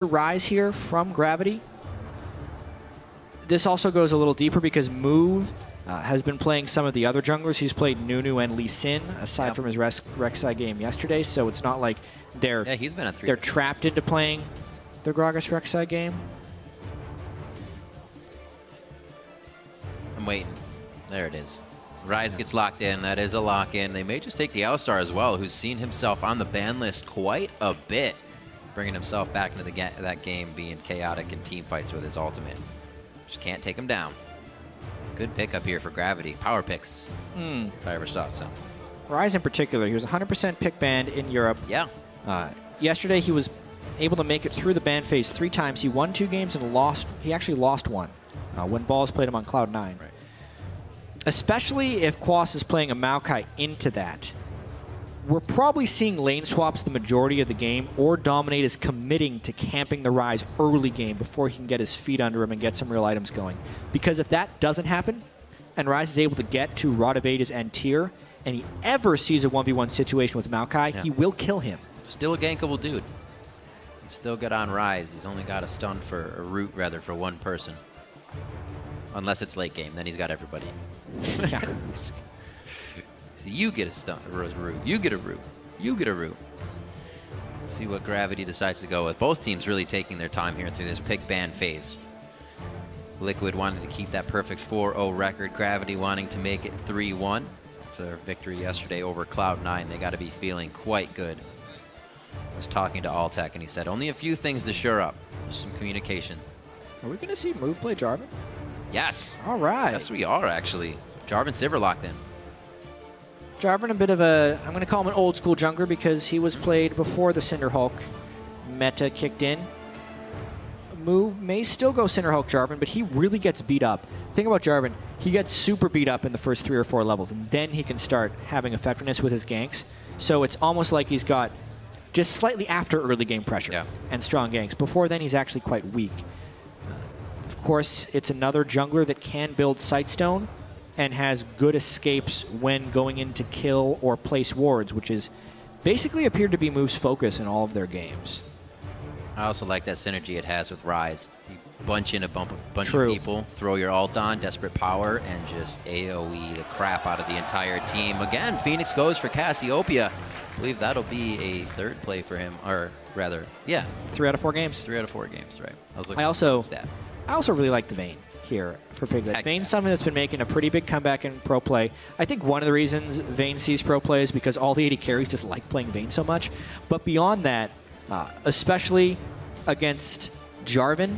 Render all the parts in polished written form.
Ryze here from Gravity. This also goes a little deeper because Move has been playing some of the other junglers. He's played Nunu and Lee Sin, aside from his Rek'Sai game yesterday, so it's not like they're he's been at 3. They're trapped into playing the Gragas Rek'Sai game. I'm waiting. There it is. Ryze gets locked in. That is a lock-in. They may just take the Alistar as well, who's seen himself on the ban list quite a bit, bringing himself back into that game, being chaotic in team fights with his ultimate. Just can't take him down. Good pickup here for Gravity. Power picks, if I ever saw some. Ryze in particular, he was 100% pick banned in Europe. Yeah. Yesterday he was able to make it through the ban phase 3 times. He won 2 games and lost. He actually lost 1 when Balls played him on Cloud9. Right. Especially if Quas is playing a Maokai into that. We're probably seeing lane swaps the majority of the game, or Dominate is committing to camping the Ryze early game before he can get his feet under him and get some real items going. Because if that doesn't happen, and Ryze is able to get to Rodavada's end tier, and he ever sees a 1v1 situation with Maokai, he will kill him. Still a gankable dude. He's still good on Ryze. He's only got a stun for, a root rather, for one person. Unless it's late game, then he's got everybody. Yeah. So you get a stun, a root. You get a root. You get a root. See what Gravity decides to go with. Both teams really taking their time here through this pick ban phase. Liquid wanted to keep that perfect 4-0 record. Gravity wanting to make it 3-1 for their victory yesterday over Cloud9. They got to be feeling quite good. I was talking to Altec, and he said only a few things to shore up. Just some communication. Are we going to see Move play Jarvan? Yes. All right. Yes, we are, actually. So Jarvan Sivir locked in. Jarvan, a bit of a, I'm going to call him an old school jungler because he was played before the Cinderhulk meta kicked in. Move may still go Cinderhulk Jarvan, but he really gets beat up. Think about Jarvan. He gets super beat up in the first 3 or 4 levels, and then he can start having effectiveness with his ganks. So it's almost like he's got just slightly after early game pressure and strong ganks. Before then, he's actually quite weak. Of course, it's another jungler that can build Sightstone and has good escapes when going in to kill or place wards, which is basically appeared to be Move's focus in all of their games. I also like that synergy it has with Ryze. You bunch in a bunch of people, throw your ult on, desperate power, and just AoE the crap out of the entire team. Again, FeniX goes for Cassiopeia. I believe that'll be a 3rd play for him, or rather, 3 out of 4 games. 3 out of 4 games, right. I was looking I also really like the Vayne here for Piglet. Vayne's something that's been making a pretty big comeback in pro play. I think one of the reasons Vayne sees pro play is because all the AD carries just like playing Vayne so much. But beyond that, especially against Jarvan,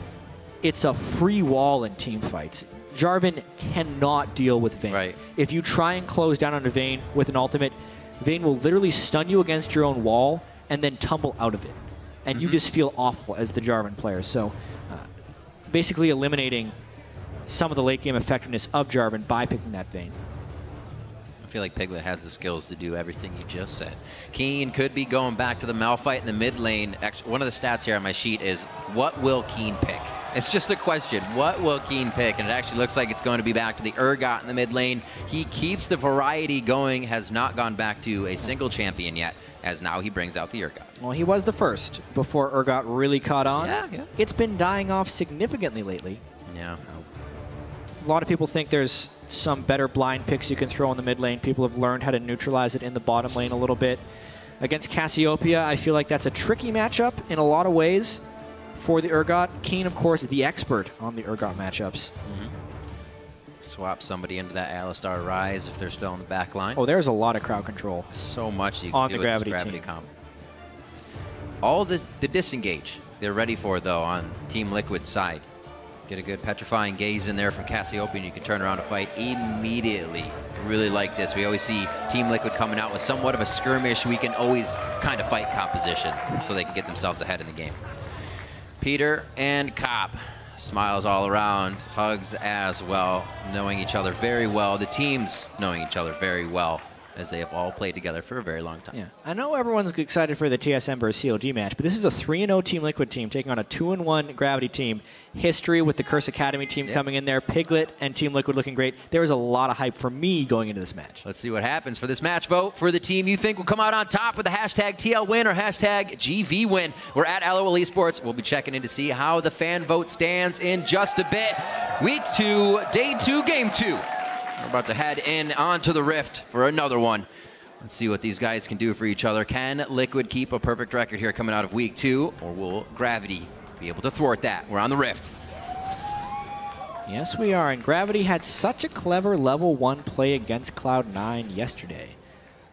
it's a free wall in team fights. Jarvan cannot deal with Vayne. Right. If you try and close down on a Vayne with an ultimate, Vayne will literally stun you against your own wall and then tumble out of it. And you just feel awful as the Jarvan player. So basically eliminating some of the late game effectiveness of Jarvan by picking that Vayne. I feel like Piglet has the skills to do everything you just said. Keane could be going back to the Malphite in the mid lane. Actually, one of the stats here on my sheet is, what will Keane pick? It's just a question. What will Keane pick? And it actually looks like it's going to be back to the Urgot in the mid lane. He keeps the variety going, has not gone back to a single champion yet, as now he brings out the Urgot. Well, he was the first before Urgot really caught on. Yeah. It's been dying off significantly lately. Yeah. A lot of people think there's some better blind picks you can throw in the mid lane. People have learned how to neutralize it in the bottom lane a little bit. Against Cassiopeia, I feel like that's a tricky matchup in a lot of ways for the Urgot. Keane, of course, the expert on the Urgot matchups. Swap somebody into that Alistar Ryze if they're still in the back line. Oh, there's a lot of crowd control. So much you can on do the with Gravity team. Comp. All the disengage they're ready for, though, on Team Liquid's side. Get a good petrifying gaze in there from Cassiopeia, and you can turn around to fight immediately. Really like this. We always see Team Liquid coming out with somewhat of a skirmish. We can always kind of fight composition so they can get themselves ahead in the game. Peter and Cop, smiles all around, hugs as well, knowing each other very well. The teams knowing each other very well. as they have all played together for a very long time. Yeah, I know everyone's excited for the TSM versus CLG match, but this is a 3-0 Team Liquid team taking on a 2-1 Gravity team. History with the Curse Academy team coming in there, Piglet and Team Liquid looking great. There was a lot of hype for me going into this match. Let's see what happens for this match. Vote for the team you think will come out on top with the hashtag TLWin or hashtag GVWin. We're at LOL Esports. We'll be checking in to see how the fan vote stands in just a bit. Week 2, Day 2, Game 2. We're about to head in onto the Rift for another one. Let's see what these guys can do for each other. Can Liquid keep a perfect record here coming out of Week 2, or will Gravity be able to thwart that? We're on the Rift. Yes, we are. And Gravity had such a clever level 1 play against Cloud9 yesterday.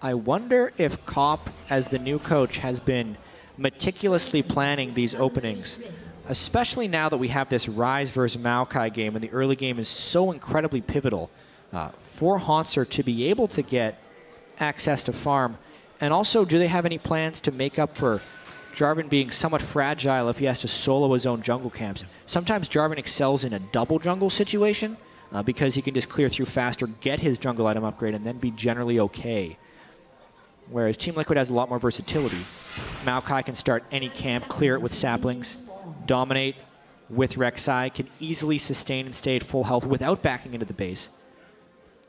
I wonder if Cop, as the new coach, has been meticulously planning these openings, especially now that we have this Ryze versus Maokai game, and the early game is so incredibly pivotal. For Hauntzer to be able to get access to farm. And also, do they have any plans to make up for Jarvan being somewhat fragile if he has to solo his own jungle camps? Sometimes Jarvan excels in a double jungle situation because he can just clear through faster, get his jungle item upgrade, and then be generally okay. Whereas Team Liquid has a lot more versatility. Maokai can start any camp, clear it with saplings, dominate with Rek'Sai, can easily sustain and stay at full health without backing into the base.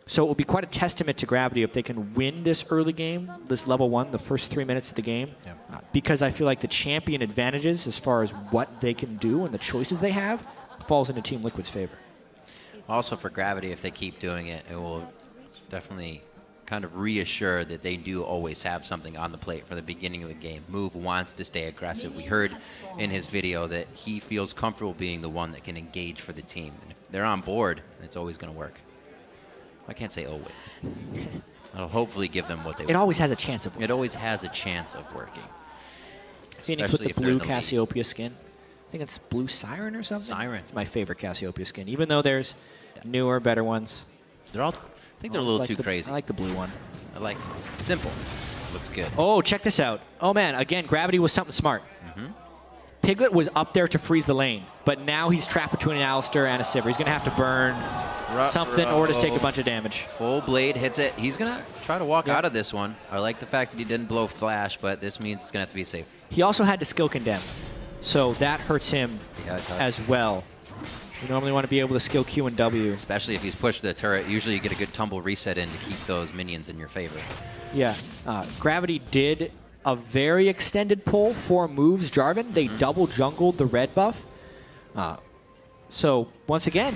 So it will be quite a testament to Gravity if they can win this early game, this level 1, the first 3 minutes of the game, because I feel like the champion advantages as far as what they can do and the choices they have falls into Team Liquid's favor. Also for Gravity, if they keep doing it, it will definitely kind of reassure that they do always have something on the plate for the beginning of the game. Move wants to stay aggressive. We heard in his video that he feels comfortable being the one that can engage for the team. And if they're on board, it's always going to work. I can't say always. It'll hopefully give them what they want. It always has a chance of working. It always has a chance of working. FeniX with the blue Cassiopeia skin. I think it's blue Siren or something. Siren. It's my favorite Cassiopeia skin, even though there's newer, better ones. They're all, I think they're a little too crazy. I like the blue one. I like simple. Looks good. Oh, check this out. Oh, man. Again, Gravity was something smart. Piglet was up there to freeze the lane, but now he's trapped between an Alistar and a Sivir. He's going to have to burn something or just take a bunch of damage. Full blade hits it. He's going to try to walk out of this one. I like the fact that he didn't blow flash, but this means it's going to have to be safe. He also had to skill condemn, so that hurts him as well. You normally want to be able to skill Q and W. Especially if he's pushed the turret. Usually you get a good tumble reset in to keep those minions in your favor. Yeah. Gravity did a very extended pull for moves Jarvan. They double jungled the red buff. So once again,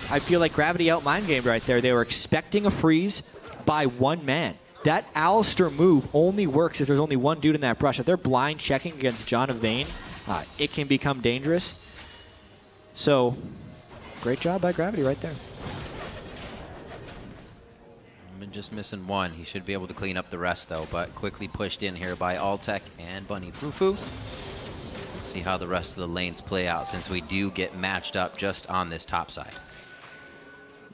I feel like Gravity out mind gamed right there. They were expecting a freeze by one man. That Alistar move only works if there's only one dude in that brush. If they're blind checking against Janna Vayne, it can become dangerous. So great job by Gravity right there. Just missing one. He should be able to clean up the rest, though, but quickly pushed in here by Altec and Bunny FuFuu. Let's see how the rest of the lanes play out, since we do get matched up just on this top side.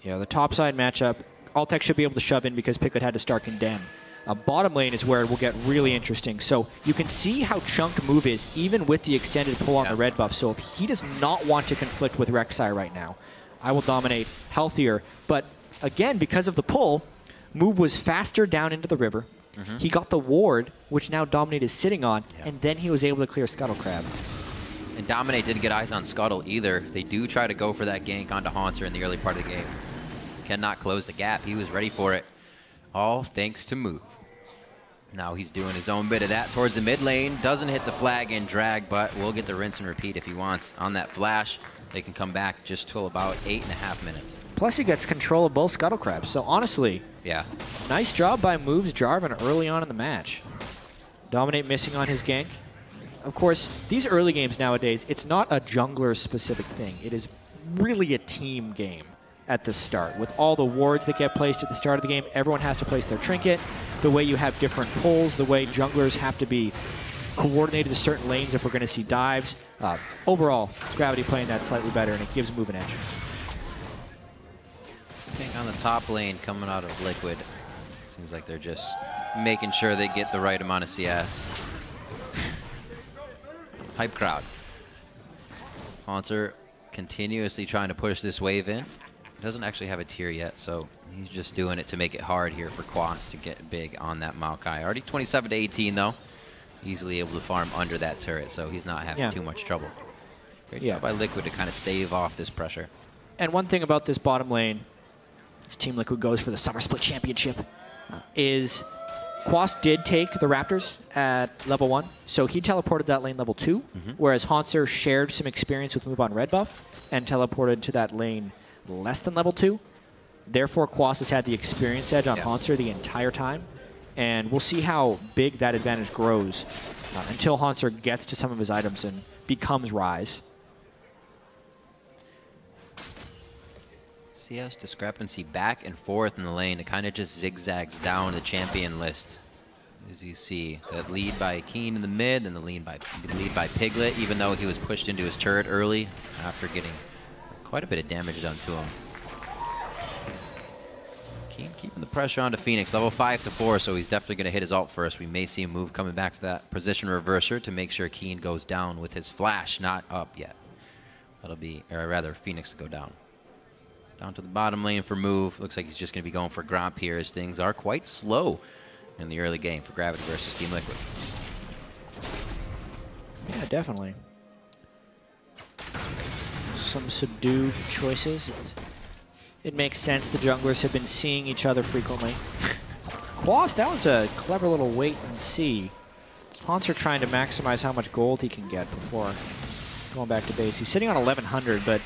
Yeah, the top side matchup, Altec should be able to shove in because Piglet had to start condemn. Bottom lane is where it will get really interesting. So you can see how chunk move is, even with the extended pull on the red buff. So if he does not want to conflict with Rek'Sai right now, IWillDominate healthier. But again, because of the pull, move was faster down into the river. He got the ward, which now Dominate is sitting on, and then he was able to clear Scuttle Crab. And Dominate didn't get eyes on Scuttle either. They do try to go for that gank onto Hauntzer in the early part of the game. Cannot close the gap. He was ready for it. All thanks to Move. Now he's doing his own bit of that towards the mid lane. Doesn't hit the flag and drag, but will get the rinse and repeat if he wants. On that flash, they can come back just till about 8.5 minutes. Plus he gets control of both Scuttle Crabs. So honestly, nice job by Moves Jarvan early on in the match. Dominate missing on his gank. Of course, these early games nowadays, it's not a jungler-specific thing. It is really a team game at the start. With all the wards that get placed at the start of the game, everyone has to place their trinket. The way you have different pulls, the way junglers have to be coordinated to certain lanes if we're going to see dives. Overall, Gravity playing that slightly better, and it gives Move an edge. I think on the top lane coming out of Liquid, seems like they're just making sure they get the right amount of CS. Hype crowd. Hauntzer continuously trying to push this wave in. doesn't actually have a tier yet, so he's just doing it to make it hard here for Quas to get big on that Maokai. Already 27 to 18 though. Easily able to farm under that turret, so he's not having too much trouble. Great job by Liquid to kind of stave off this pressure. And one thing about this bottom lane, as Team Liquid goes for the Summer Split Championship, is Quas did take the Raptors at level 1, so he teleported that lane level 2, whereas Hauntzer shared some experience with move on red buff and teleported to that lane less than level 2. Therefore, Quas has had the experience edge on Hauntzer the entire time, and we'll see how big that advantage grows until Hauntzer gets to some of his items and becomes Ryze. CS discrepancy back and forth in the lane. It kind of just zigzags down the champion list. As you see, that lead by Keane in the mid and the lead by Piglet, even though he was pushed into his turret early after getting quite a bit of damage done to him. Keane keeping the pressure onto FeniX, level 5 to 4, so he's definitely going to hit his ult first. We may see a move coming back for that position reverser to make sure Keane goes down with his flash, not up yet. That'll be, or rather, FeniX to go down. Down to the bottom lane for move. Looks like he's just going to be going for Gromp here as things are quite slow in the early game for Gravity versus Team Liquid. Yeah, definitely. Some subdued choices. It makes sense. The junglers have been seeing each other frequently. Quas, that was a clever little wait and see. Hauntzer trying to maximize how much gold he can get before going back to base. He's sitting on 1,100, but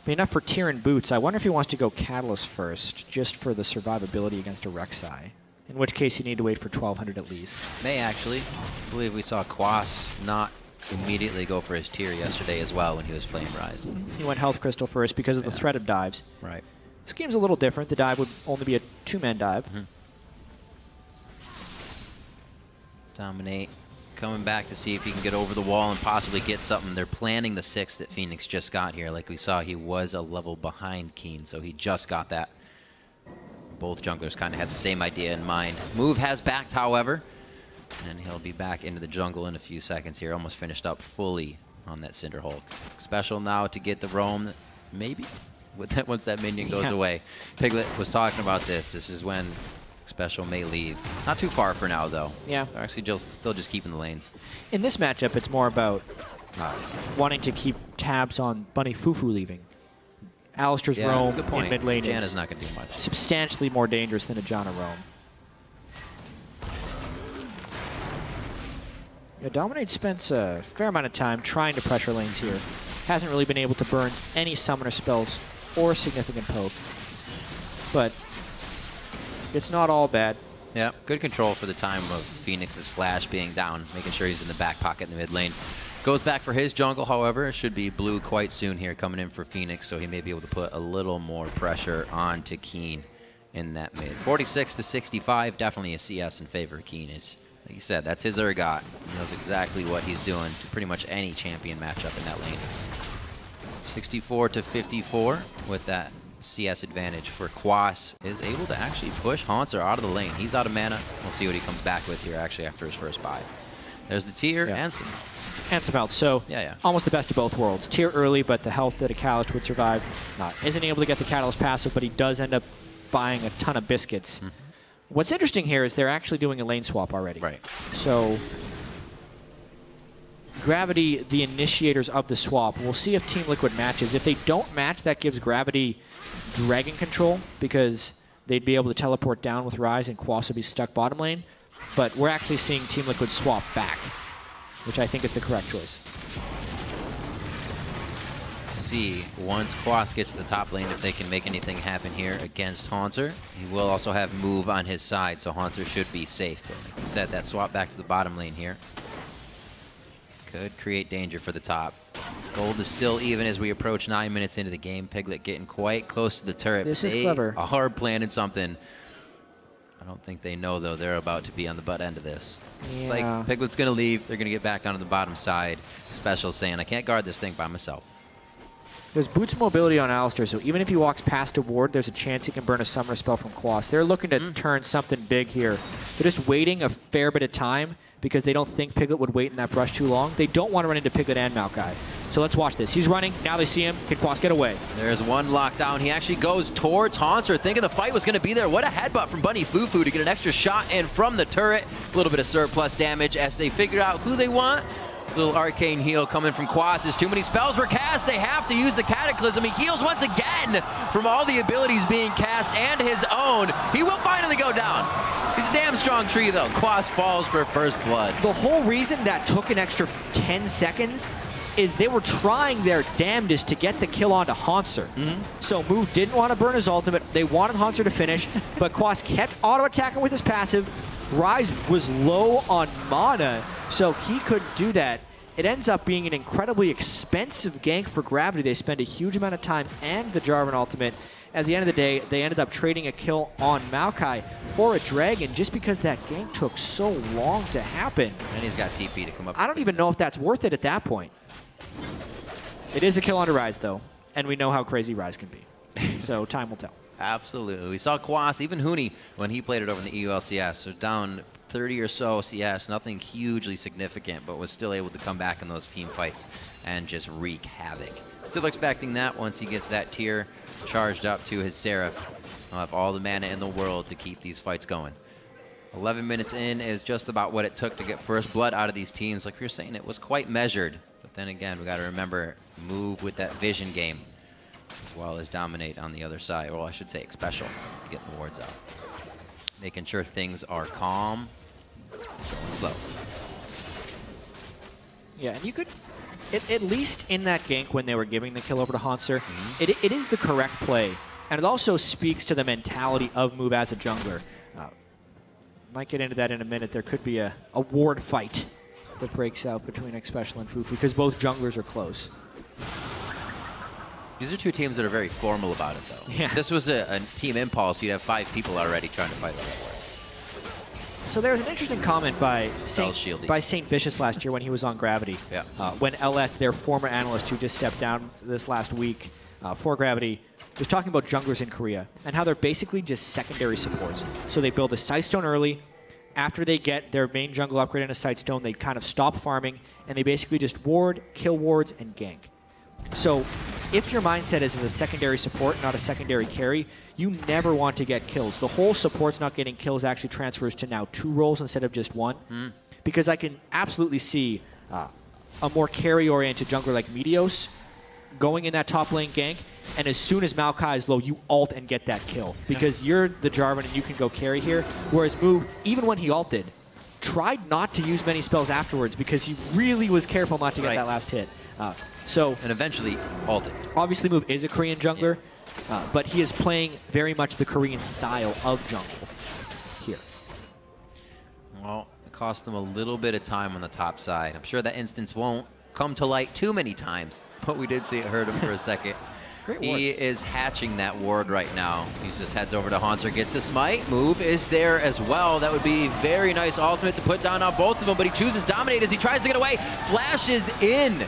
enough for tier and boots. I wonder if he wants to go Catalyst first, just for the survivability against a Rek'Sai. In which case, you need to wait for 1,200 at least. May actually. I believe we saw Quas not immediately go for his tier yesterday as well when he was playing Ryze. He went Health Crystal first because of the threat of dives. Right. This game's a little different. The dive would only be a 2-man dive. Dominate. Coming back to see if he can get over the wall and possibly get something. They're planning the 6 that FeniX just got here. Like we saw, he was a level behind Keane, so he just got that. Both junglers kind of had the same idea in mind. Move has backed, however, and he'll be back into the jungle in a few seconds here. Almost finished up fully on that Cinder Hulk. Xpecial now to get the roam, maybe, with that, once that minion goes away. Piglet was talking about this. This is when Xpecial may leave. Not too far for now, though. Yeah. They're actually still just keeping the lanes. In this matchup, it's more about wanting to keep tabs on Bunny FuFuu leaving. Alistar's roam in mid lane Janna's not going to do much. Substantially more dangerous than a Janna roam. Yeah, Dominate spent a fair amount of time trying to pressure lanes here. Hasn't really been able to burn any summoner spells or significant poke. But it's not all bad. Yeah, good control for the time of FeniX's flash being down, making sure he's in the back pocket in the mid lane. Goes back for his jungle, however. It should be blue quite soon here coming in for FeniX, so he may be able to put a little more pressure onto Keane in that mid. 46 to 65, definitely a CS in favor of Keane. Is, like you said, that's his Urgot. He knows exactly what he's doing to pretty much any champion matchup in that lane. 64 to 54 with that CS advantage for Quas is able to actually push Hauntzer out of the lane. He's out of mana. We'll see what he comes back with here actually after his first buy. There's the tier and some health. So almost the best of both worlds. Tier early, but the health that a Catalyst would survive. Isn't able to get the Catalyst passive, but he does end up buying a ton of biscuits. What's interesting here is they're actually doing a lane swap already. Right. So Gravity, the initiators of the swap. We'll see if Team Liquid matches. If they don't match, that gives Gravity dragon control because they'd be able to teleport down with Ryze and Quas would be stuck bottom lane. But we're actually seeing Team Liquid swap back, which I think is the correct choice. See, once Quas gets to the top lane, if they can make anything happen here against Hauntzer. He will also have move on his side, so Hauntzer should be safe. But like you said, that swap back to the bottom lane here could create danger for the top. Gold is still even as we approach 9 minutes into the game. Piglet getting quite close to the turret. This is clever. A hard planning something. I don't think they know, though, they're about to be on the butt end of this. Yeah. It's like Piglet's going to leave. They're going to get back down to the bottom side. Xpecial saying, I can't guard this thing by myself. There's boots mobility on Alistar, so even if he walks past a ward, there's a chance he can burn a summoner spell from Quas. They're looking to turn something big here. They're just waiting a fair bit of time because they don't think Piglet would wait in that brush too long. They don't want to run into Piglet and Maokai. So let's watch this. He's running. Now they see him. Can Quas get away? There's one lockdown. He actually goes towards Hauntzer, thinking the fight was going to be there. What a headbutt from Bunny FuFuu to get an extra shot in from the turret. A little bit of surplus damage as they figure out who they want. Little arcane heal coming from Quas as too many spells were cast. They have to use the Cataclysm. He heals once again from all the abilities being cast and his own. He will finally go down. He's a damn strong tree, though. Quas falls for first blood. The whole reason that took an extra 10 seconds is they were trying their damnedest to get the kill onto Hauntzer. So Mu didn't want to burn his ultimate. They wanted Hauntzer to finish, but Quas kept auto-attacking with his passive. Ryze was low on mana, so he could do that. It ends up being an incredibly expensive gank for Gravity. They spend a huge amount of time and the Jarvan ultimate. At the end of the day, they ended up trading a kill on Maokai for a dragon just because that gank took so long to happen. And he's got TP to come up. I don't even know if that's worth it at that point. It is a kill onto Ryze, though, and we know how crazy Ryze can be. So time will tell. Absolutely. We saw Quas, even Huni, when he played it over in the EU LCS, so down 30 or so CS, nothing hugely significant, but was still able to come back in those team fights and just wreak havoc. Still expecting that once he gets that tier charged up to his Seraph. He'll have all the mana in the world to keep these fights going. 11 minutes in is just about what it took to get first blood out of these teams. Like we were saying, it was quite measured. But then again, we got to remember, move with that vision game, as well as dominate on the other side. Well, I should say Xpecial, getting the wards out. Making sure things are calm, going slow. Yeah, and you could, at least in that gank when they were giving the kill over to Hauntzer, it is the correct play. And it also speaks to the mentality of Move as a jungler. Might get into that in a minute. There could be a ward fight that breaks out between Xpecial and FuFuu because both junglers are close. These are two teams that are very formal about it, though. Yeah. This was a team impulse. You'd have 5 people already trying to fight over it. So there's an interesting comment by Saint Vicious last year when he was on Gravity. Yeah. When LS, their former analyst who just stepped down this last week for Gravity, was talking about junglers in Korea and how they're basically just secondary supports. So they build a Sightstone early. After they get their main jungle upgrade in a Sightstone, they kind of stop farming, and they basically just ward, kill wards, and gank. So if your mindset is as a secondary support, not a secondary carry, you never want to get kills. The whole support's not getting kills actually transfers to now 2 roles instead of just 1. Because I can absolutely see a more carry-oriented jungler like Meteos going in that top lane gank, and as soon as Maokai is low, you ult and get that kill. Because you're the Jarvan and you can go carry here. Whereas Mu, even when he ulted, tried not to use many spells afterwards because he really was careful not to get that last hit. And eventually ulted. Obviously, Move is a Korean jungler, but he is playing very much the Korean style of jungle here. Well, it cost them a little bit of time on the top side. I'm sure that instance won't come to light too many times, but we did see it hurt him for a second. He is hatching that ward right now. He just heads over to Hauntzer, gets the smite. Move is there as well. That would be very nice ultimate to put down on both of them, but he chooses Dominate as he tries to get away. Flashes in,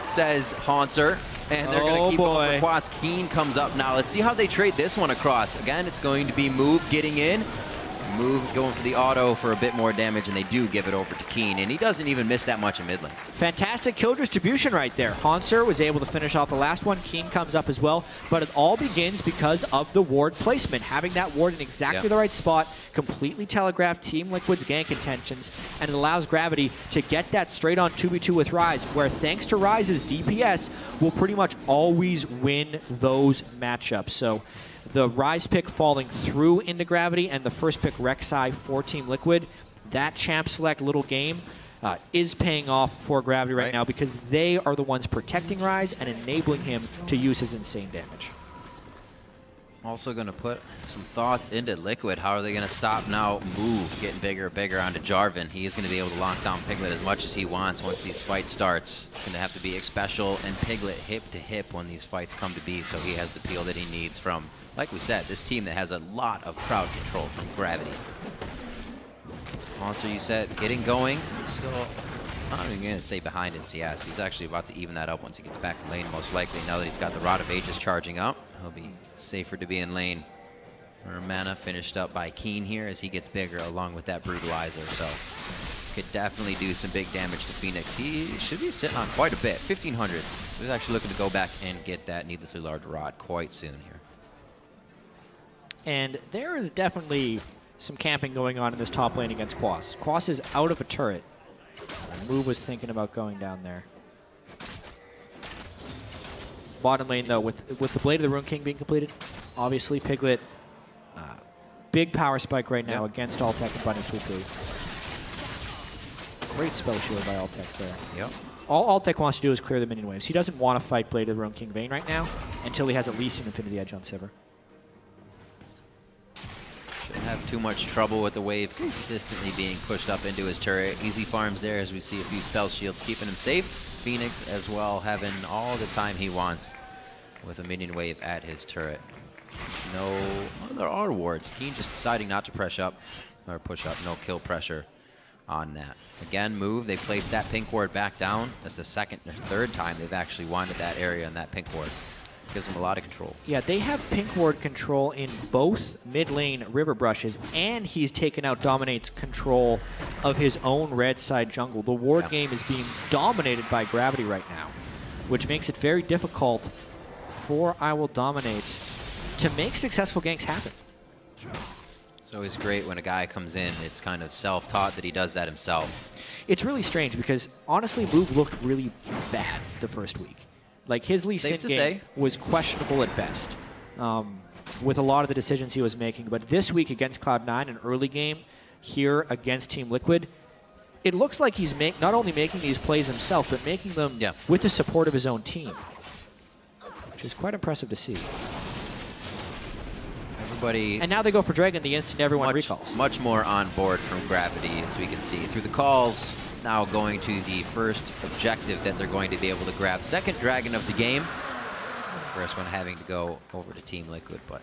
says Hauntzer. And they're going to keep going for Quas. Keane comes up now. Let's see how they trade this one across. Again, it's going to be Move getting in. Move going for the auto for a bit more damage, and they do give it over to Keane, and he doesn't even miss that much in mid lane. Fantastic kill distribution right there. Hauntzer was able to finish off the last one. Keane comes up as well, but it all begins because of the ward placement. Having that ward in exactly the right spot, completely telegraphed Team Liquid's gank intentions, and it allows Gravity to get that straight on 2v2 with Ryze, where thanks to Ryze's DPS, will pretty much always win those matchups. So the Ryze pick falling through into Gravity and the first pick Rek'Sai for Team Liquid, that champ select little game is paying off for Gravity right now because they are the ones protecting Ryze and enabling him to use his insane damage. Also going to put some thoughts into Liquid. How are they going to stop now Move getting bigger and bigger onto Jarvan? He is going to be able to lock down Piglet as much as he wants once these fights starts. It's going to have to be Xpecial and Piglet hip to hip when these fights come to be, so he has the peel that he needs from, like we said, this team that has a lot of crowd control from Gravity. Hauntzer, you said, getting going. Still I'm not even going to say behind in CS. He's actually about to even that up once he gets back to lane, most likely. Now that he's got the Rod of Ages charging up, he'll be safer to be in lane. Mana finished up by Keane here as he gets bigger along with that Brutalizer. So could definitely do some big damage to FeniX. He should be sitting on quite a bit, 1,500. So he's actually looking to go back and get that needlessly large rod quite soon here. And there is definitely some camping going on in this top lane against Quas. Quas is out of a turret. Move was thinking about going down there. Bottom lane, though, with the Blade of the Rune King being completed, obviously Piglet, big power spike right now against Altec and Bunny FuFuu. Great spell shield by Altec there. Yep. All Altec wants to do is clear the minion waves. He doesn't want to fight Blade of the Rune King Vayne right now until he has at least an Infinity Edge on Sivir. Shouldn't have too much trouble with the wave consistently being pushed up into his turret. Easy farms there as we see a few spell shields keeping him safe. FeniX as well having all the time he wants with a minion wave at his turret. No, well, there are wards. Keane just deciding not to push up, no kill pressure on that. Again, move, they place that pink ward back down. That's the second or third time they've actually wanted that area and that pink ward. Gives them a lot of control. Yeah, they have pink ward control in both mid lane river brushes, and he's taken out Dominate's control of his own red side jungle. The ward game is being dominated by Gravity right now, which makes it very difficult for IWillDominate to make successful ganks happen. It's always great when a guy comes in, it's kind of self-taught that he does that himself. It's really strange because, honestly, Move looked really bad the first week. Like, his Lee Sin game was questionable at best with a lot of the decisions he was making. But this week against Cloud9, an early game here against Team Liquid, it looks like he's not only making these plays himself, but making them with the support of his own team, which is quite impressive to see. And now they go for Dragon the instant everyone recalls. Much more on board from Gravity, as we can see. Through the calls, now going to the first objective that they're going to be able to grab. Second Dragon of the game. First one having to go over to Team Liquid, but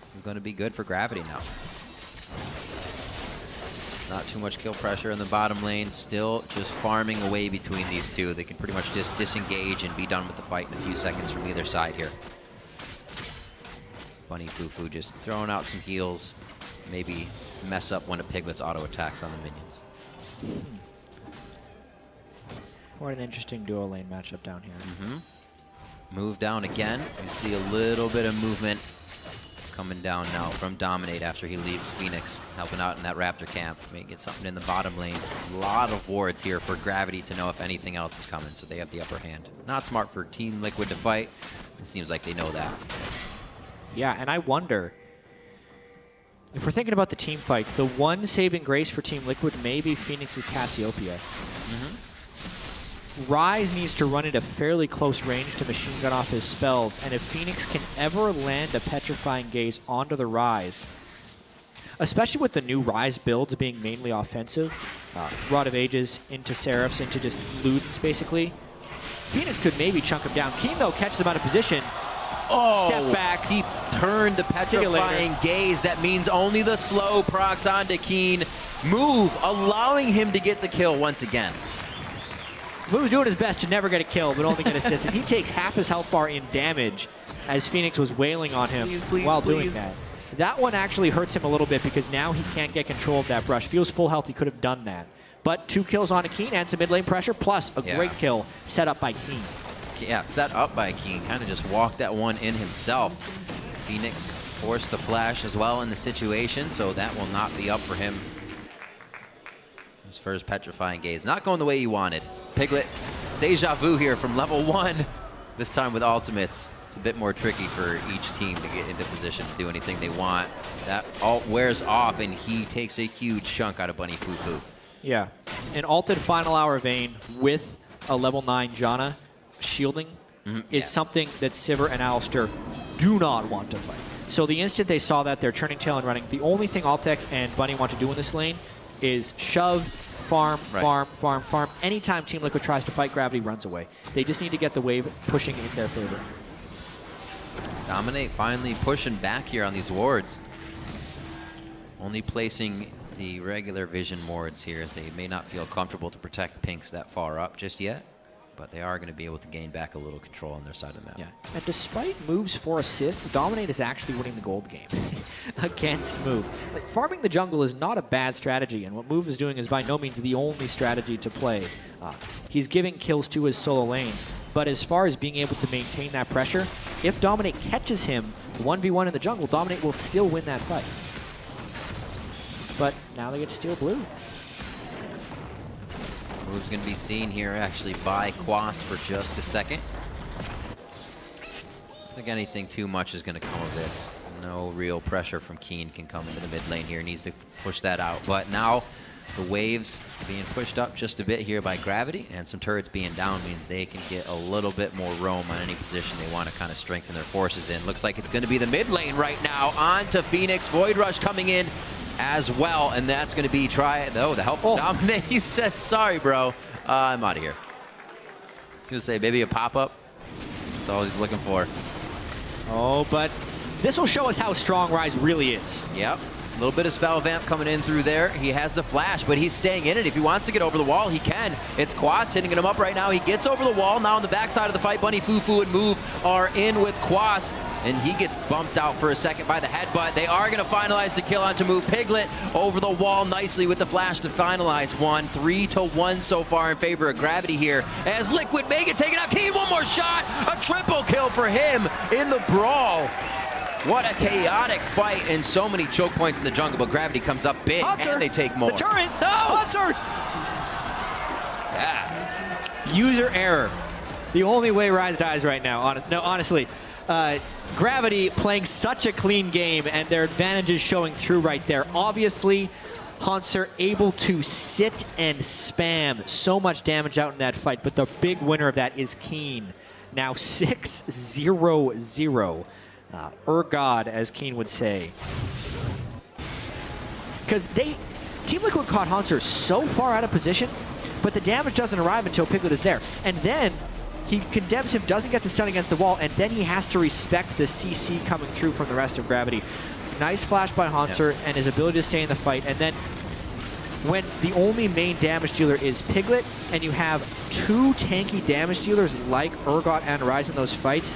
this is going to be good for Gravity now. Not too much kill pressure in the bottom lane. Still just farming away between these two. They can pretty much just disengage and be done with the fight in a few seconds from either side here. Bunny FuFuu just throwing out some heals, maybe mess up one of Piglet's auto attacks on the minions. Quite an interesting duo lane matchup down here. Move down again. We see a little bit of movement coming down now from Dominate after he leaves FeniX, helping out in that Raptor camp. May get something in the bottom lane. A lot of wards here for Gravity to know if anything else is coming, so they have the upper hand. Not smart for Team Liquid to fight. It seems like they know that. Yeah, and I wonder, if we're thinking about the team fights, the one saving grace for Team Liquid may be FeniX's Cassiopeia. Ryze needs to run at a fairly close range to machine gun off his spells, and if FeniX can ever land a Petrifying Gaze onto the Ryze, especially with the new Ryze builds being mainly offensive, Rod of Ages into Seraphs, into just Ludens basically, FeniX could maybe chunk him down. Keane, though, catches him out of position. Step back. He turned the Petrifying Gaze. That means only the slow procs onto Keane. Move, allowing him to get the kill once again. Move's doing his best to never get a kill, but only get assist. And he takes half his health bar in damage as FeniX was wailing on him while doing that. That one actually hurts him a little bit because now he can't get control of that brush. If he was full health, he could have done that. But 2 kills on a Keane and some mid lane pressure, plus a great kill set up by Keane. Yeah, set up by Keane. Kind of just walked that one in himself. FeniX forced the flash as well in the situation, so that will not be up for him. His first Petrifying Gaze. Not going the way he wanted. Piglet, deja vu here from level 1. This time with ultimates. It's a bit more tricky for each team to get into position to do anything they want. That ult wears off, and he takes a huge chunk out of Bunny FuFuu. Yeah, an ulted final hour Vayne with a level 9 Janna shielding is something that Sivir and Alistar do not want to fight. So the instant they saw that, they're turning tail and running. The only thing Altec and Bunny want to do in this lane is shove, farm, farm, farm, farm. Anytime Team Liquid tries to fight, Gravity runs away. They just need to get the wave pushing in their favor. Dominate finally pushing back here on these wards. Only placing the regular vision wards here, as they may not feel comfortable to protect pinks that far up just yet, but they are going to be able to gain back a little control on their side of the map. Yeah, and despite moves for assists, Dominate is actually winning the gold game against Move. Like, farming the jungle is not a bad strategy, and what Move is doing is by no means the only strategy to play. He's giving kills to his solo lanes, but as far as being able to maintain that pressure, if Dominate catches him 1v1 in the jungle, Dominate will still win that fight. But now they get to steal blue. Move's going to be seen here actually by Quas for just a second. I don't think anything too much is going to come of this. No real pressure from Keane can come into the mid lane here. Needs to push that out. But now the waves being pushed up just a bit here by Gravity, and some turrets being down means they can get a little bit more roam on any position they want to kind of strengthen their forces in. Looks like it's going to be the mid lane right now. On to FeniX. Void Rush coming in as well, and that's going to be the helpful Dominate. He said, sorry, bro. I'm out of here. I was going to say, maybe a pop-up. That's all he's looking for. Oh, but this will show us how strong Ryze really is. Yep. A little bit of spell vamp coming in through there. He has the flash, but he's staying in it. If he wants to get over the wall, he can. It's Quas hitting him up right now. He gets over the wall. Now on the backside of the fight, Bunny, FuFuu, and Move are in with Quas, and he gets bumped out for a second by the headbutt. They are going to finalize the kill onto Move. Piglet over the wall nicely with the flash to finalize one. 3-1 so far in favor of Gravity here, as Liquid may get taken out. Keane, one more shot. A triple kill for him in the brawl. What a chaotic fight, and so many choke points in the jungle, but Gravity comes up big, Hauntzer, and they take more. The turret! No! Hauntzer! Yeah. User error. The only way Ryze dies right now, honestly. Gravity playing such a clean game, and their advantages showing through right there. Obviously, Hauntzer able to sit and spam so much damage out in that fight, but the big winner of that is Keane. Now 6-0-0. Urgot, as Keane would say. Because Team Liquid caught Hauntzer so far out of position, but the damage doesn't arrive until Piglet is there. And then he condemns him, doesn't get the stun against the wall, and then he has to respect the CC coming through from the rest of Gravity. Nice flash by Hauntzer and his ability to stay in the fight. And then when the only main damage dealer is Piglet, and you have two tanky damage dealers like Urgot and Ryze in those fights,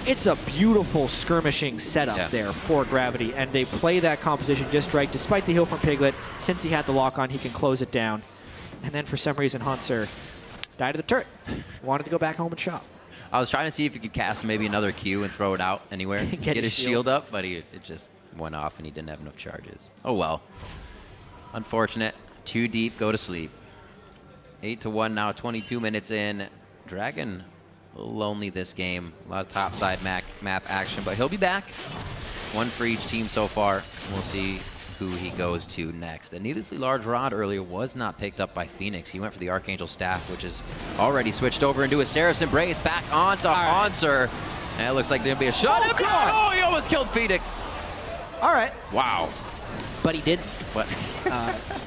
it's a beautiful skirmishing setup there for Gravity, and they play that composition just right. Despite the heal from Piglet, since he had the lock on, he can close it down. And then for some reason, Hauntzer died to the turret. Wanted to go back home and shop. I was trying to see if he could cast maybe another Q and throw it out anywhere, get his shield up, but it just went off and he didn't have enough charges. Oh well. Unfortunate. Too deep, go to sleep. 8-1 now, 22 minutes in. Dragon a little lonely this game. A lot of topside map action, but he'll be back. One for each team so far. We'll see who he goes to next. The needlessly large rod earlier was not picked up by FeniX. He went for the Archangel Staff, which is already switched over into a Seraph's Embrace. Back onto Hauntzer. And it looks like there'll be a shot. Oh, God. Oh, he almost killed FeniX. All right. Wow. But he didn't. But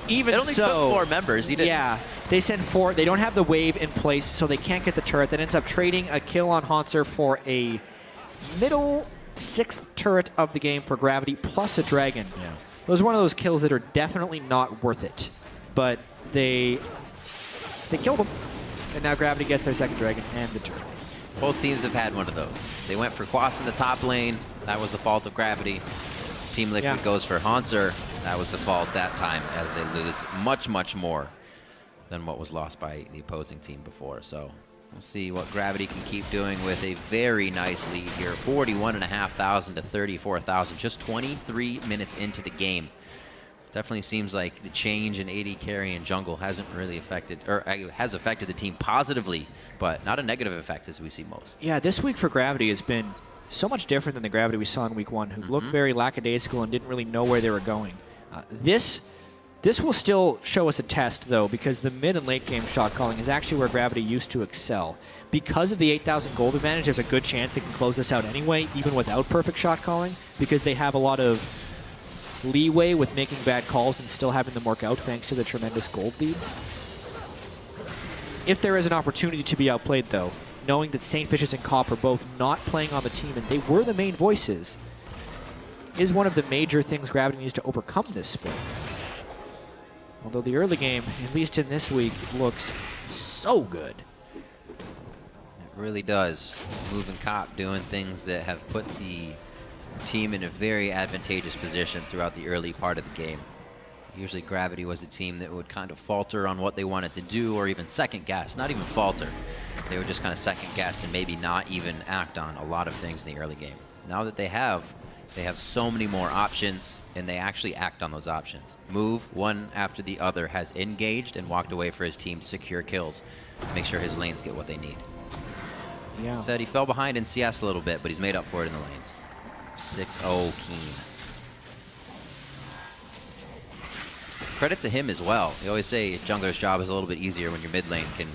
even it only so, took 4 members. He didn't. Yeah. They send 4. They don't have the wave in place, so they can't get the turret. That ends up trading a kill on Hauntzer for a middle 6th turret of the game for Gravity, plus a dragon. Yeah. It was one of those kills that are definitely not worth it. But they killed him. And now Gravity gets their 2nd dragon and the turret. Both teams have had one of those. They went for Quas in the top lane. That was the fault of Gravity. Team Liquid goes for Hauntzer. That was the fault that time, as they lose much, much more than what was lost by the opposing team before. So we'll see what Gravity can keep doing with a very nice lead here. 41,500 to 34,000, just 23 minutes into the game. Definitely seems like the change in AD carry and jungle hasn't really affected, or has affected the team positively, but not a negative effect as we see most. Yeah, this week for Gravity has been so much different than the Gravity we saw in week 1, who looked very lackadaisical and didn't really know where they were going. This will still show us a test, though, because the mid and late game shot calling is actually where Gravity used to excel. Because of the 8,000 gold advantage, there's a good chance they can close this out anyway, even without perfect shot calling, because they have a lot of leeway with making bad calls and still having them work out thanks to the tremendous gold leads. If there is an opportunity to be outplayed, though, knowing that Saintfishes and Cop are both not playing on the team, and they were the main voices, is one of the major things Gravity needs to overcome this split. Although the early game, at least in this week, looks so good. It really does. Move and Cop doing things that have put the team in a very advantageous position throughout the early part of the game. Usually Gravity was a team that would kind of falter on what they wanted to do, or even second guess, not even falter. They would just kind of second guess and maybe not even act on a lot of things in the early game. Now that they have so many more options, and they actually act on those options. Move, one after the other, has engaged and walked away for his team to secure kills, to make sure his lanes get what they need. Yeah. Said he fell behind in CS a little bit, but he's made up for it in the lanes. 6-0 Keane. Credit to him as well. They always say jungler's job is a little bit easier when your mid lane can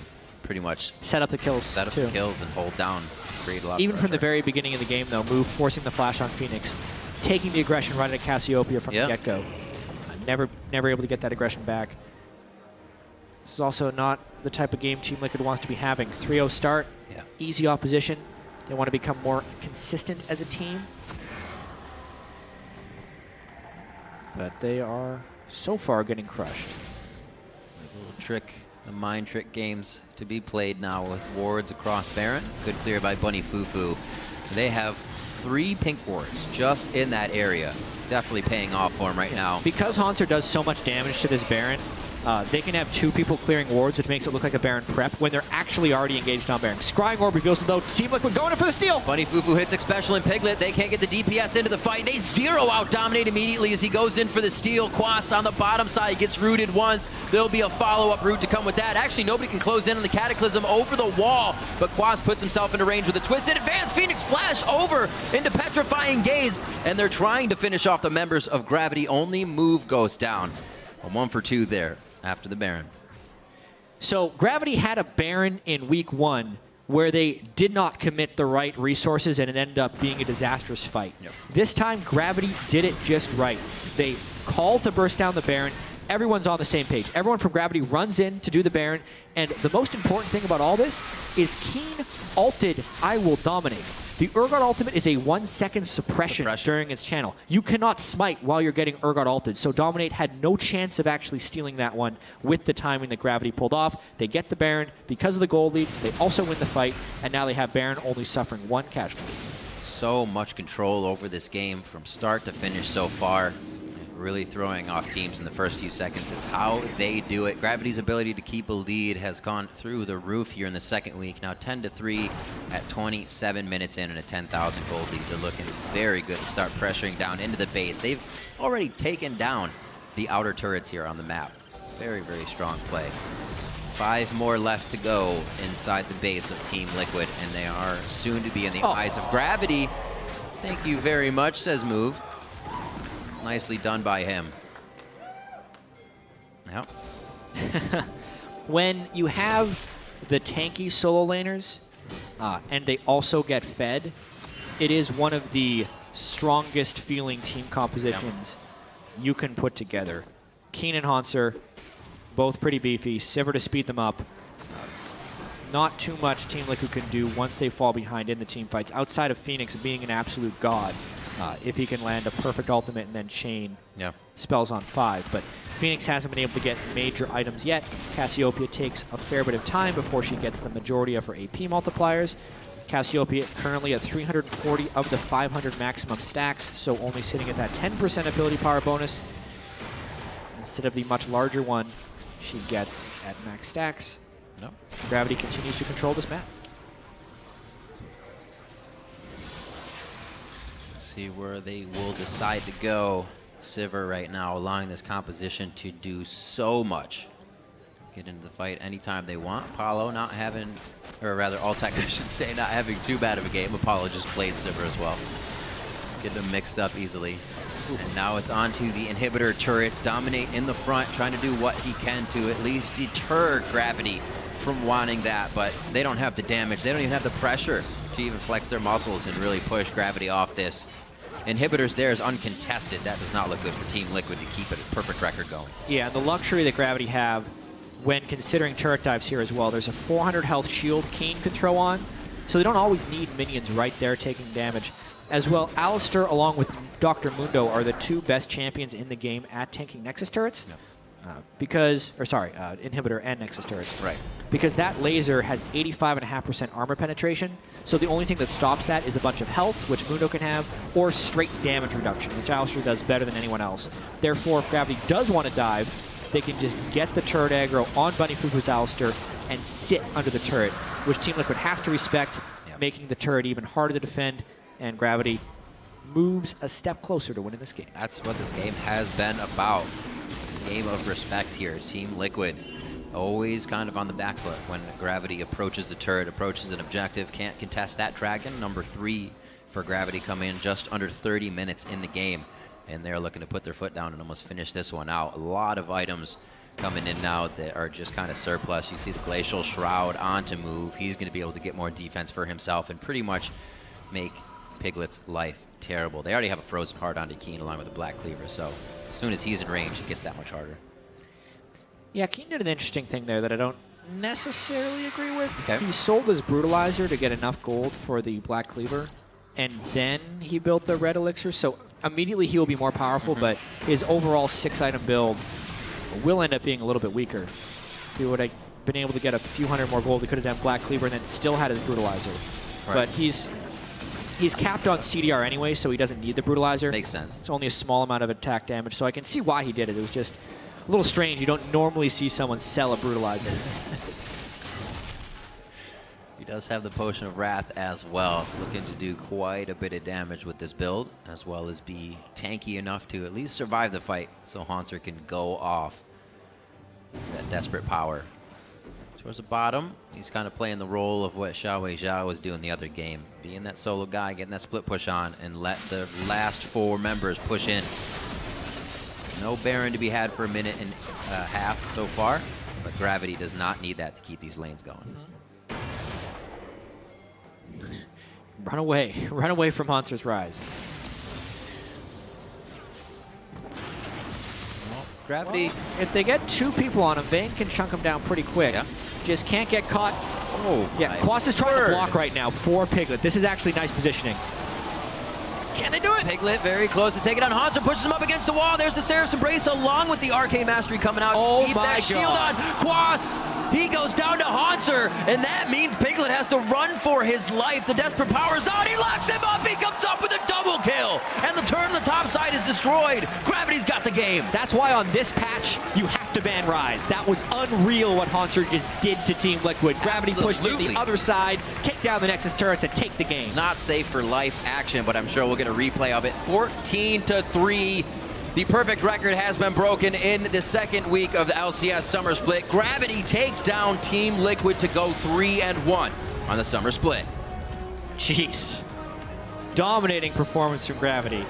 pretty much set up the kills and hold down. Create a lot Even of from the very beginning of the game, though, Move forcing the flash on FeniX, taking the aggression right at Cassiopeia from the get-go. Never able to get that aggression back. This is also not the type of game Team Liquid wants to be having. 3-0 start, easy opposition. They want to become more consistent as a team. But they are so far getting crushed. A little trick, the mind trick games to be played now with wards across Baron. Good clear by Bunny FuFuu. They have 3 pink wards just in that area. Definitely paying off for him right now. Because Hauntzer does so much damage to this Baron, they can have 2 people clearing wards, which makes it look like a Baron prep when they're actually already engaged on Baron. Scrying Orb reveals them, though. Team Liquid going in for the steal. Bunny FuFuu hits Xpecial and Piglet. They can't get the DPS into the fight. They zero out Dominate immediately as he goes in for the steal. Quas on the bottom side gets rooted once. There'll be a follow-up route to come with that. Actually, nobody can close in on the Cataclysm over the wall, but Quas puts himself into range with a twisted advance. FeniX flash over into Petrifying Gaze, and they're trying to finish off the members of Gravity. Only Move goes down. A 1 for 2 there after the Baron. So Gravity had a Baron in week 1 where they did not commit the right resources and it ended up being a disastrous fight. This time Gravity did it just right. They called to burst down the Baron. Everyone's on the same page. Everyone from Gravity runs in to do the Baron, and the most important thing about all this is Keane ulted IWillDominate. The Urgot ultimate is a 1-second suppression during its channel. You cannot smite while you're getting Urgot ulted, so Dominate had no chance of actually stealing that one with the timing that Gravity pulled off. They get the Baron because of the gold lead. They also win the fight, and now they have Baron only suffering 1 casualty. So much control over this game from start to finish so far. Really throwing off teams in the first few seconds is how they do it. Gravity's ability to keep a lead has gone through the roof here in the second week. Now 10-3 at 27 minutes in and a 10,000 gold lead. They're looking very good to start pressuring down into the base. They've already taken down the outer turrets here on the map. Very, very strong play. 5 more left to go inside the base of Team Liquid, and they are soon to be in the eyes of Gravity. Thank you very much, says Move. Nicely done by him. Yep. When you have the tanky solo laners, and they also get fed, it is one of the strongest feeling team compositions you can put together. Keane and Hauntzer, both pretty beefy. Sivir to speed them up. Not too much Team Liquid can do once they fall behind in the team fights, outside of FeniX being an absolute god. If he can land a perfect ultimate and then chain spells on 5. But FeniX hasn't been able to get major items yet. Cassiopeia takes a fair bit of time before she gets the majority of her AP multipliers. Cassiopeia currently at 340 of the 500 maximum stacks, so only sitting at that 10% ability power bonus instead of the much larger one she gets at max stacks. Gravity continues to control this map. See where they will decide to go. Sivir right now allowing this composition to do so much. Get into the fight anytime they want. Apollo not having, or rather Altec I should say, not having too bad of a game. Apollo just played Sivir as well. Get them mixed up easily. And now it's on to the inhibitor turrets. Dominate in the front, trying to do what he can to at least deter Gravity from wanting that, but they don't have the damage. They don't even have the pressure to even flex their muscles and really push Gravity off this. Inhibitors there is uncontested. That does not look good for Team Liquid to keep it a perfect record going. Yeah, the luxury that Gravity have when considering turret dives here as well. There's a 400 health shield Keane can throw on, so they don't always need minions right there taking damage. As well, Alistar along with Dr. Mundo are the 2 best champions in the game at tanking Nexus turrets. inhibitor and Nexus turrets. Right. Because that laser has 85.5% armor penetration, so the only thing that stops that is a bunch of health, which Mundo can have, or straight damage reduction, which Alistar does better than anyone else. Therefore, if Gravity does want to dive, they can just get the turret aggro on Bunny FuFuu's Alistar and sit under the turret, which Team Liquid has to respect, making the turret even harder to defend, and Gravity moves a step closer to winning this game. That's what this game has been about. Game of respect here. Team Liquid always kind of on the back foot when Gravity approaches the turret, approaches an objective, can't contest that dragon. Number 3 for Gravity come in just under 30 minutes in the game, and they're looking to put their foot down and almost finish this one out. A lot of items coming in now that are just kind of surplus. You see the Glacial Shroud on to move. He's going to be able to get more defense for himself and pretty much make Piglet's life terrible. They already have a Frozen Heart onto Keane along with the Black Cleaver, so as soon as he's in range, it gets that much harder. Yeah, Keane did an interesting thing there that I don't necessarily agree with. Okay. He sold his Brutalizer to get enough gold for the Black Cleaver, and then he built the Red Elixir, so immediately he will be more powerful, but his overall 6-item build will end up being a little bit weaker. If he would have been able to get a few hundred more gold, he could have done Black Cleaver and then still had his Brutalizer. Right. But he's capped on CDR anyway, so he doesn't need the Brutalizer. Makes sense. It's only a small amount of attack damage, so I can see why he did it. It was just a little strange. You don't normally see someone sell a Brutalizer. He does have the Potion of Wrath as well, looking to do quite a bit of damage with this build, as well as be tanky enough to at least survive the fight, so Hauntzer can go off that desperate power. Towards the bottom, he's kind of playing the role of what Xiaowei Zhao was doing the other game, being that solo guy, getting that split push on, and let the last 4 members push in. No Baron to be had for a minute and a half so far, but Gravity does not need that to keep these lanes going. Run away from Hauntzer's Ryze. Well, Gravity. Well, if they get 2 people on him, Vayne can chunk him down pretty quick. Yeah. Just can't get caught. Oh, yeah, Quas is trying to block right now for Piglet. This is actually nice positioning. Can they do it? Piglet very close to take it on. Hauntzer pushes him up against the wall. There's the Seraph's Embrace along with the Arcane Mastery coming out. Oh Keep my that shield God. on. Quas, he goes down to Hauntzer, and that means Piglet has to run for his life. The Desperate Power's out. He locks him up. He comes up with a double kill, and the turn on the top side is destroyed. Gravity's got the game. That's why on this patch, you have to ban Ryze. That was unreal what Hauntzer just did to Team Liquid. Gravity pushed in the other side, take down the Nexus turrets, and take the game. Not safe for life action, but I'm sure we'll get a replay of it. 14-3. The perfect record has been broken in the second week of the LCS Summer Split. Gravity take down Team Liquid to go 3-1 on the Summer Split. Jeez. Dominating performance from Gravity.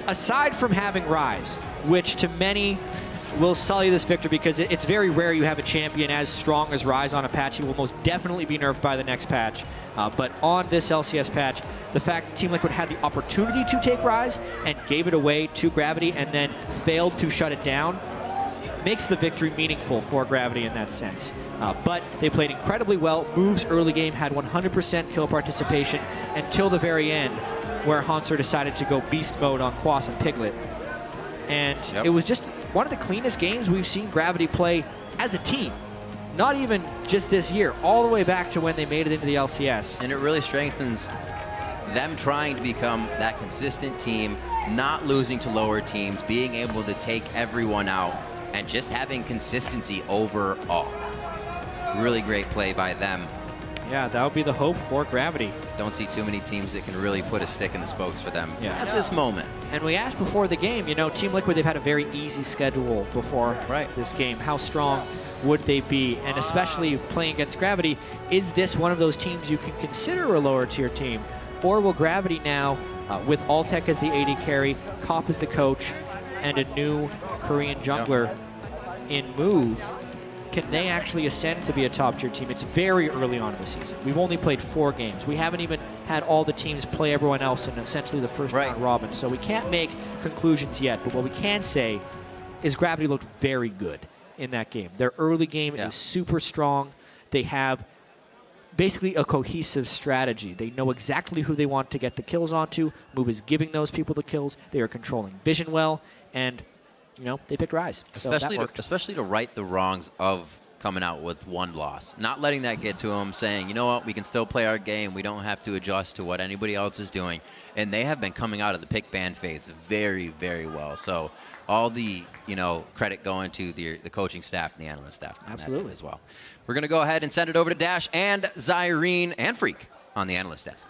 Aside from having Ryze, which to many will sully this victory because it's very rare you have a champion as strong as Ryze on a patch. He will most definitely be nerfed by the next patch. But on this LCS patch, the fact that Team Liquid had the opportunity to take Ryze and gave it away to Gravity and then failed to shut it down makes the victory meaningful for Gravity in that sense. But they played incredibly well. Moves early game, had 100% kill participation until the very end, where Hauntzer decided to go beast mode on Quas and Piglet. And it was just one of the cleanest games we've seen Gravity play as a team. Not even just this year, all the way back to when they made it into the LCS. And it really strengthens them trying to become that consistent team, not losing to lower teams, being able to take everyone out, and just having consistency overall. Really great play by them. Yeah, that would be the hope for Gravity. Don't see too many teams that can really put a stick in the spokes for them at this moment. And we asked before the game, you know, Team Liquid, they've had a very easy schedule before this game. How strong would they be? And especially playing against Gravity, is this one of those teams you can consider a lower tier team? Or will Gravity now, with Altec as the AD carry, Cop as the coach, and a new Korean jungler in Move, can they actually ascend to be a top tier team? It's very early on in the season. We've only played 4 games. We haven't even had all the teams play everyone else in essentially the first round robin. So we can't make conclusions yet, but what we can say is Gravity looked very good in that game. Their early game is super strong. They have basically a cohesive strategy. They know exactly who they want to get the kills onto. Move is giving those people the kills. They are controlling vision well, and you know, they picked Ryze. Especially to right the wrongs of coming out with one loss. Not letting that get to them, saying, you know what, we can still play our game. We don't have to adjust to what anybody else is doing. And they have been coming out of the pick ban phase very, very well. So all the, you know, credit going to the coaching staff and the analyst staff. Absolutely. As well. We're going to go ahead and send it over to Dash and Zyrene and Freak on the analyst desk.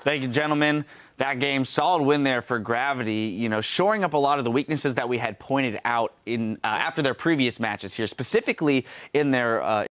Thank you, gentlemen. That game, solid win there for Gravity, you know, shoring up a lot of the weaknesses that we had pointed out in after their previous matches here, specifically in their